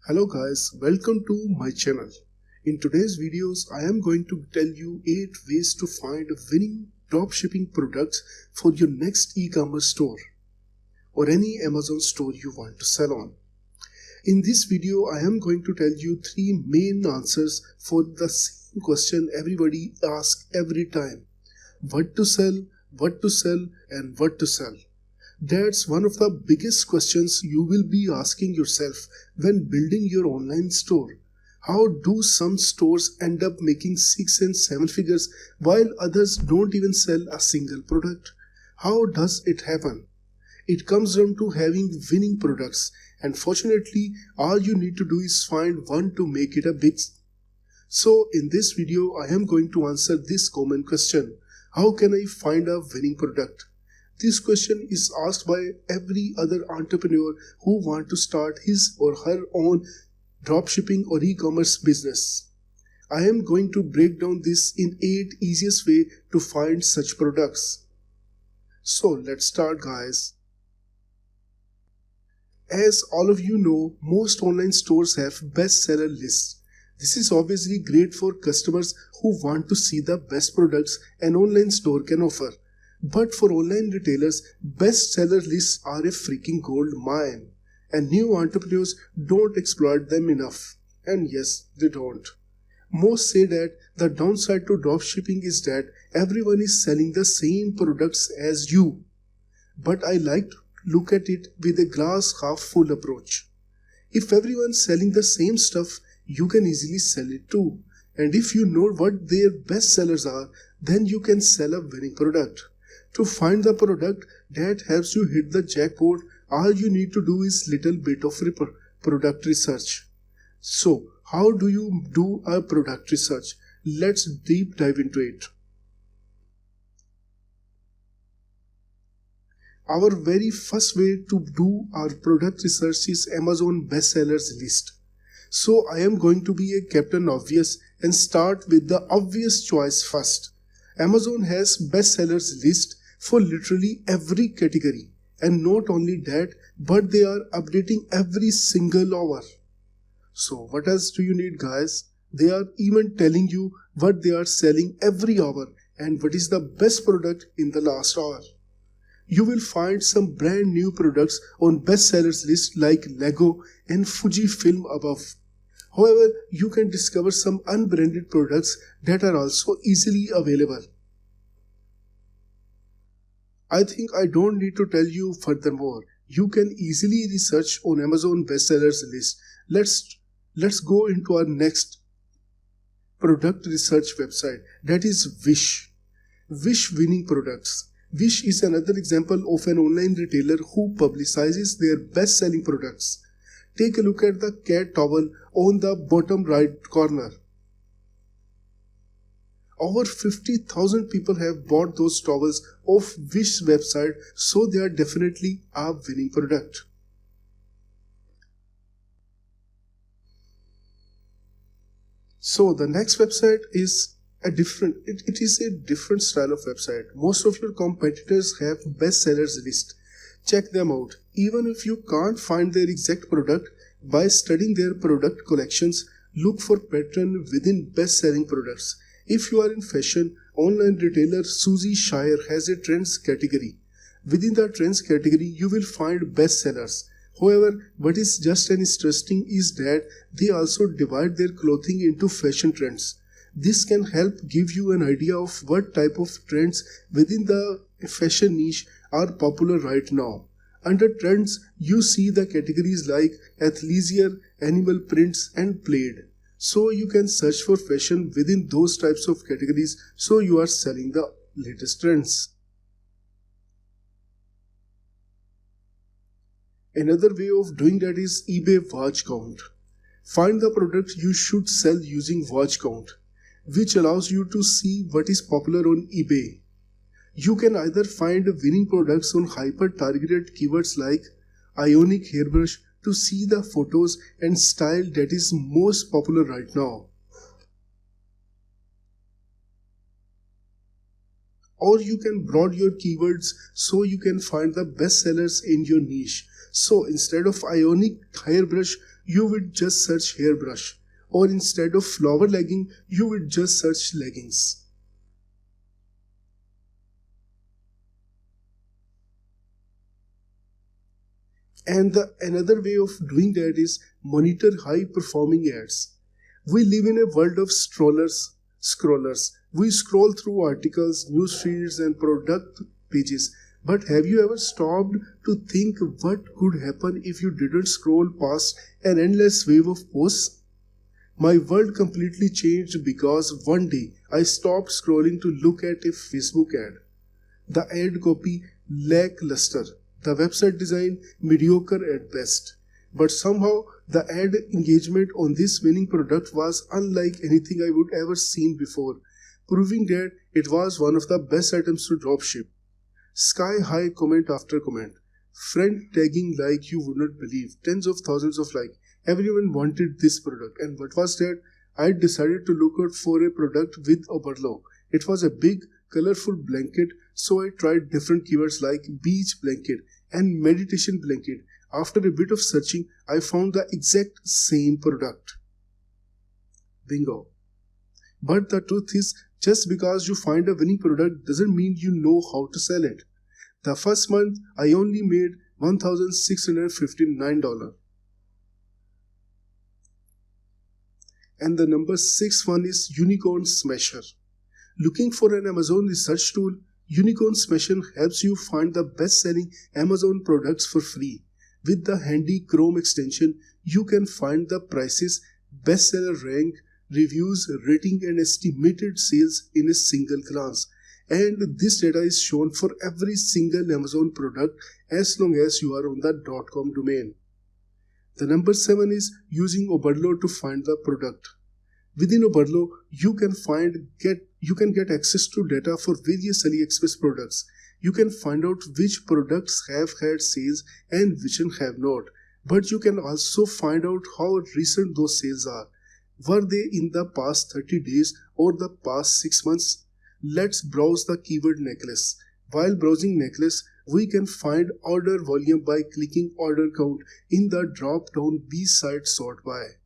Hello guys, welcome to my channel. In today's videos, I am going to tell you 8 ways to find winning dropshipping products for your next e-commerce store or any Amazon store you want to sell on. In this video, I am going to tell you 3 main answers for the same question everybody asks every time. What to sell, and what to sell. That's one of the biggest questions you will be asking yourself when building your online store. How do some stores end up making 6 and 7 figures while others don't even sell a single product? How does it happen? It comes down to having winning products, and fortunately, all you need to do is find one to make it a big. So in this video, I am going to answer this common question. How can I find a winning product? This question is asked by every other entrepreneur who wants to start his or her own dropshipping or e-commerce business. I am going to break down this in 8 easiest ways to find such products. So let's start, guys. As all of you know, most online stores have bestseller lists. This is obviously great for customers who want to see the best products an online store can offer. But for online retailers, bestseller lists are a freaking gold mine, and new entrepreneurs don't exploit them enough. And yes, they don't. Most say that the downside to dropshipping is that everyone is selling the same products as you. But I like to look at it with a glass half full approach. If everyone's selling the same stuff, you can easily sell it too. And if you know what their best sellers are, then you can sell a winning product. To find the product that helps you hit the jackpot, all you need to do is little bit of product research. So, how do you do a product research? Let's deep dive into it. Our very first way to do our product research is Amazon bestsellers list. So I am going to be a Captain Obvious and start with the obvious choice first. Amazon has bestsellers list for literally every category, and not only that, but they are updating every single hour. So what else do you need, guys? They are even telling you what they are selling every hour and what is the best product in the last hour. You will find some brand new products on bestsellers list like Lego and Fujifilm above. However, you can discover some unbranded products that are also easily available. I think I don't need to tell you furthermore. You can easily research on Amazon bestsellers list. Let's go into our next product research website, that is Wish. Wish winning products. Wish is another example of an online retailer who publicizes their best-selling products. Take a look at the cat towel on the bottom right corner. Over 50,000 people have bought those towels off Wish website, so they are definitely a winning product. So the next website is it is a different style of website. Most of your competitors have bestsellers list. Check them out. Even if you can't find their exact product, by studying their product collections, look for pattern within best-selling products. If you are in fashion, online retailer Suzy Shire has a trends category. Within the trends category, you will find bestsellers. However, what is just as interesting is that they also divide their clothing into fashion trends. This can help give you an idea of what type of trends within the fashion niche are popular right now. Under trends, you see the categories like athleisure, animal prints, and plaid. So you can search for fashion within those types of categories, so you are selling the latest trends. Another way of doing that is eBay watch count. Find the products you should sell using watch count, which allows you to see what is popular on eBay. You can either find winning products on hyper-targeted keywords like Ionic hairbrush to see the photos and style that is most popular right now. Or you can broaden your keywords so you can find the best sellers in your niche. So instead of Ionic hairbrush, you would just search hairbrush, or instead of flower legging, you would just search leggings. And another way of doing that is monitor high performing ads. We live in a world of scrollers. We scroll through articles, news feeds, and product pages. But have you ever stopped to think what could happen if you didn't scroll past an endless wave of posts? My world completely changed because one day I stopped scrolling to look at a Facebook ad. The ad copy lackluster, the website design mediocre at best. But somehow the ad engagement on this winning product was unlike anything I would ever seen before, proving that it was one of the best items to dropship. Sky high comment after comment, friend tagging like you would not believe, tens of thousands of likes. Everyone wanted this product, and what was that? I decided to look out for a product with Oberlo. It was a big, colorful blanket, so I tried different keywords like beach blanket and meditation blanket. After a bit of searching, I found the exact same product. Bingo. But the truth is, just because you find a winning product doesn't mean you know how to sell it. The first month, I only made $1,659. And the number 6 one is Unicorn Smasher. Looking for an Amazon research tool, Unicorn Smasher helps you find the best-selling Amazon products for free. With the handy Chrome extension, you can find the prices, bestseller rank, reviews, rating, and estimated sales in a single glance. And this data is shown for every single Amazon product as long as you are on the .com domain. The number 7 is using Oberlo to find the product. Within Oberlo, you can get access to data for various AliExpress products. You can find out which products have had sales and which have not. But you can also find out how recent those sales are. Were they in the past 30 days or the past 6 months? Let's browse the keyword necklace. While browsing necklace, we can find order volume by clicking order count in the drop-down B-side sort by.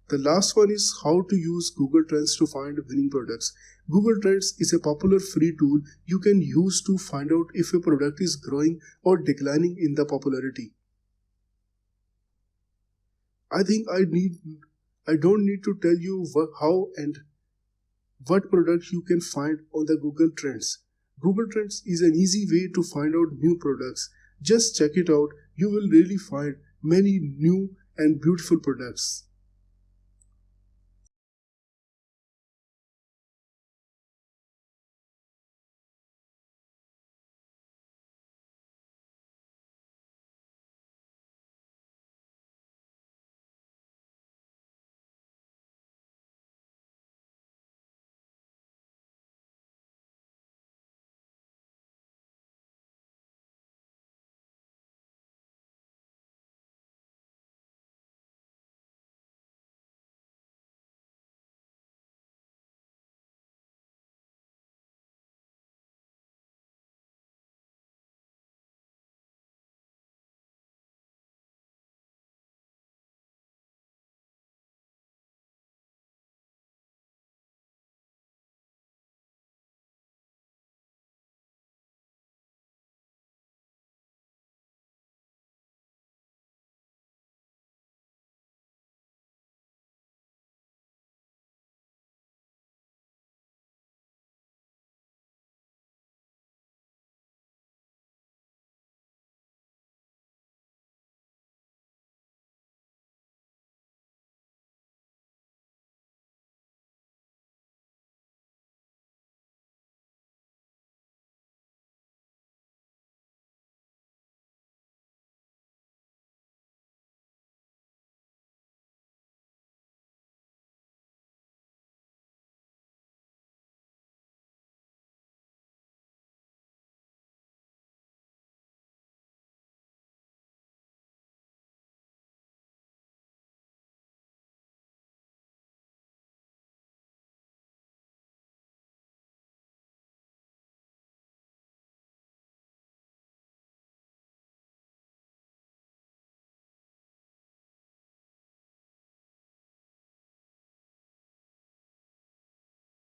The last one is how to use Google Trends to find winning products. Google Trends is a popular free tool you can use to find out if a product is growing or declining in the popularity. I think I don't need to tell you how and what product you can find on the Google Trends. Google Trends is an easy way to find out new products. Just check it out. You will really find many new and beautiful products.